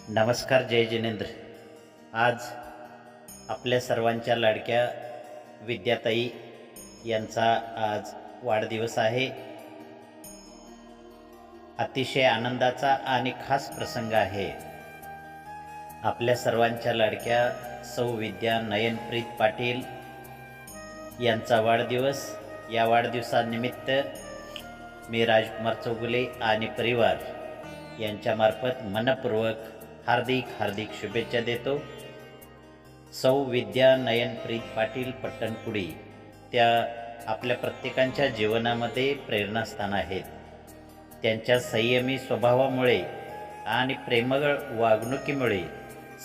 नमस्कार, जय जिनेंद्र. आज आपल्या सर्वांच्या लाडक्या विद्याताई यांचा आज वाढदिवस आहे. अतिशय आनंदाचा आणि खास प्रसंग आहे. आपल्या सर्वांच्या लाडक्या सौ विद्या नयनप्रीत पाटील यांचा वाढदिवस. या वाढदिवसानिमित्त मी राजकुमार चौगुले आणि परिवार यांच्यामार्फत मनपूर्वक हार्दिक शुभेच्छा देतो. सौ विद्या नयनप्रीत पाटील पट्टणकुडी त्या आपल्या प्रत्येकांच्या जीवनामध्ये प्रेरणास्थान आहेत. त्यांच्या संयमी स्वभावामुळे आणि प्रेमळ वागणुकीमुळे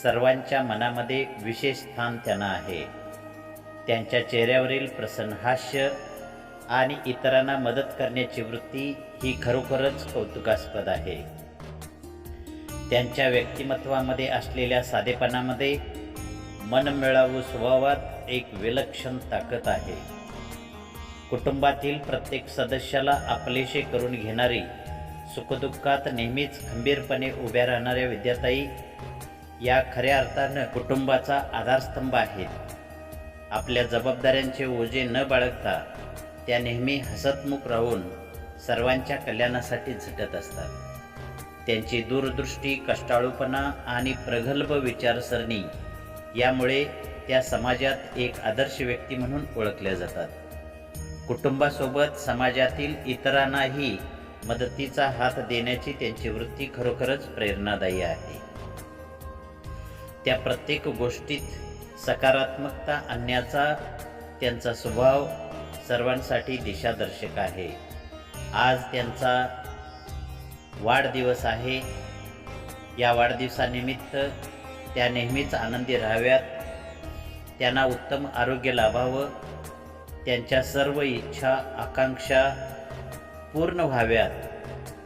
सर्वांच्या मनामध्ये विशेष स्थान त्यांना आहे. त्यांच्या चेहऱ्यावरील प्रसन्न हास्य आणि इतरांना मदत करण्याची वृत्ती ही खरोखरच कौतुकास्पद आहे. त्यांच्या व्यक्तिमत्वामध्ये असलेल्या साधेपणामध्ये मनमिळावू स्वभावात एक विलक्षण ताकद आहे. कुटुंबातील प्रत्येक सदस्याला आपलेसे करून घेणारी, सुखदुःखात नेहमीच खंबीरपणे उभ्या राहणाऱ्या विद्याताई या खऱ्या अर्थानं कुटुंबाचा आधारस्तंभ आहेत. आपल्या जबाबदाऱ्यांचे ओझे न बाळगता त्या नेहमी हसतमुख राहून सर्वांच्या कल्याणासाठी झटत असतात. त्यांची दूरदृष्टी, कष्टाळूपणा आणि प्रगल्भ विचारसरणी यामुळे त्या समाजात एक आदर्श व्यक्ती म्हणून ओळखल्या जातात. कुटुंबासोबत समाजातील इतरांनाही मदतीचा हात देण्याची त्यांची वृत्ती खरोखरच प्रेरणादायी आहे. त्या प्रत्येक गोष्टीत सकारात्मकता आणण्याचा त्यांचा स्वभाव सर्वांसाठी दिशादर्शक आहे. आज त्यांचा वाढदिवस आहे. या वाढदिवसानिमित्त त्या नेहमीच आनंदी राहाव्यात, त्यांना उत्तम आरोग्य लाभावं, त्यांच्या सर्व इच्छा आकांक्षा पूर्ण व्हाव्यात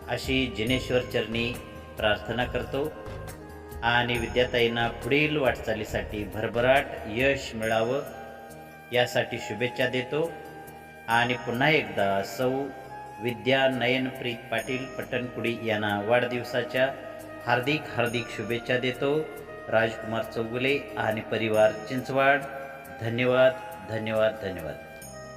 अशी जिनेश्वर चरणी प्रार्थना करतो आणि विद्याताईंना पुढील वाटचालीसाठी भरभराट यश मिळावं यासाठी शुभेच्छा देतो. आणि पुन्हा एकदा सौ विद्या नयनप्रीत पाटील पट्टणकुडी यांना वाढदिवसाच्या हार्दिक शुभेच्छा देतो. राजकुमार चौगुले आणि परिवार चिंचवाड. धन्यवाद.